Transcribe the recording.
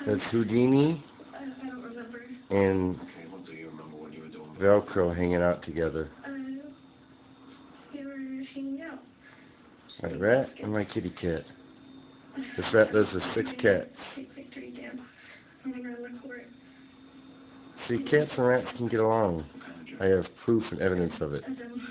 That's Houdini I don't remember. and Okay, what do you remember what you were doing? Velcro hanging out together. We were hanging out. My rat and my kitty cat. This rat does the 6 cats. Take victory dance running around the court. See, cats and rats can get along. What kind of job? I have proof and evidence of it. And then